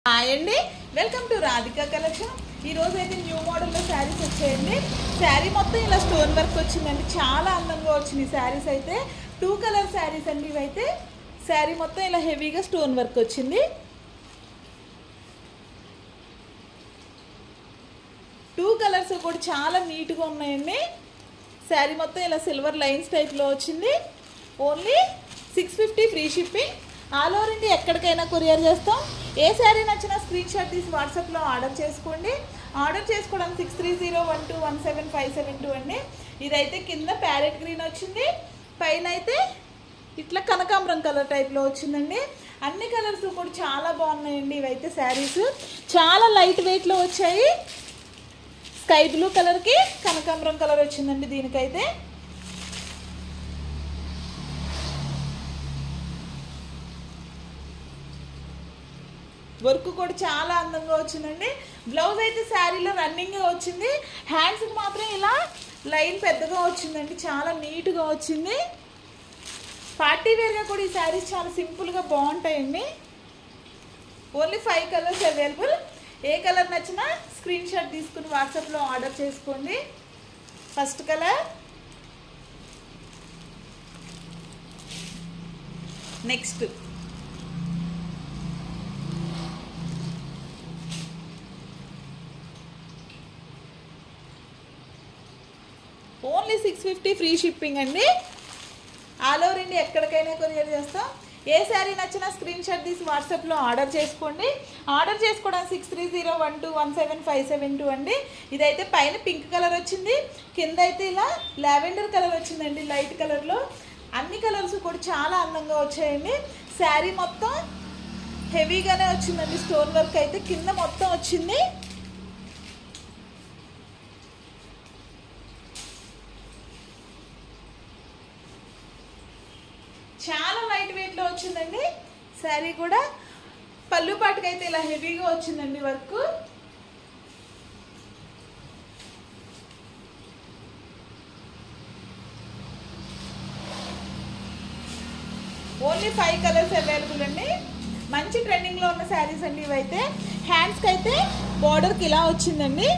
Hi అండి, welcome to Radhika collection. ఈ రోజు అయితే న్యూ మోడల్లో శారీస్ వచ్చాయండి. శారీ మొత్తం ఇలా స్టోన్ వర్క్ వచ్చిందండి. చాలా అందంగా వచ్చింది శారీస్ అయితే. 2 కలర్ శారీస్ అండి ఇవైతే. శారీ మొత్తం ఇలా హెవీగా స్టోన్ వర్క్ వచ్చింది. 2 కలర్స్ కూడా చాలా నీట్గా ఉన్నాయండి. శారీ మొత్తం ఇలా సిల్వర్ లైన్స్ టైప్లో వచ్చింది. Only 650 free shipping. All over India ఎక్కడికైనా కొరియర్ చేస్తాం. ఏ శారీ నచ్చినా స్క్రీన్ షాట్ తీసి వాట్సాప్లో ఆర్డర్ చేసుకోండి. ఆర్డర్ చేసుకోవడానికి 6301217572 అండి. ఇదైతే కింద ప్యారెట్ గ్రీన్ వచ్చింది, పైన అయితే ఇట్లా కనకాంబరం కలర్ టైప్లో వచ్చిందండి. అన్ని కలర్స్ కూడా చాలా బాగున్నాయండి. ఇవైతే శారీస్ చాలా లైట్ వెయిట్లో వచ్చాయి. స్కై బ్లూ కలర్కి కనకాంబరం కలర్ వచ్చిందండి. దీనికైతే వర్క్ కూడా చాలా అందంగా వచ్చిందండి. బ్లౌజ్ అయితే శారీలో రన్నింగ్గా వచ్చింది. హ్యాండ్స్కి మాత్రం ఇలా లైన్ పెద్దగా వచ్చిందండి. చాలా నీట్గా వచ్చింది. పార్టీ వేర్గా కూడా ఈ శారీస్ చాలా సింపుల్గా బాగుంటాయండి. Only 5 colours available. ఏ కలర్ నచ్చినా స్క్రీన్ షాట్ తీసుకుని వాట్సాప్లో ఆర్డర్ చేసుకోండి. First colour, next only 650 free shipping అండి. ఆల్ ఓవర్ ఇండియా ఎక్కడికైనా కొరియర్ చేస్తాం. ఏ శారీ నచ్చినా స్క్రీన్ షాట్ తీసి వాట్సాప్లో ఆర్డర్ చేసుకోండి. ఆర్డర్ చేసుకోవడానికి 6301217572 అండి. ఇదైతే పైన పింక్ కలర్ వచ్చింది, కింద అయితే ఇలా లావెండర్ కలర్ వచ్చిందండి లైట్ కలర్లో. అన్ని కలర్స్ కూడా చాలా అందంగా వచ్చాయండి. శారీ మొత్తం హెవీగానే వచ్చిందండి. స్టోన్ వర్క్ అయితే కింద మొత్తం వచ్చింది. చాలా లైట్ వెయిట్లో వచ్చిందండి. శారీ కూడా పళ్ళు పాటుకైతే ఇలా హెవీగా వచ్చిందండి వర్క్. ఓన్లీ 5 కలర్స్ అవైలబుల్ అండి. మంచి ట్రెండింగ్లో ఉన్న శారీస్ అండి ఇవైతే. హ్యాండ్స్కి అయితే బార్డర్కి ఇలా వచ్చిందండి.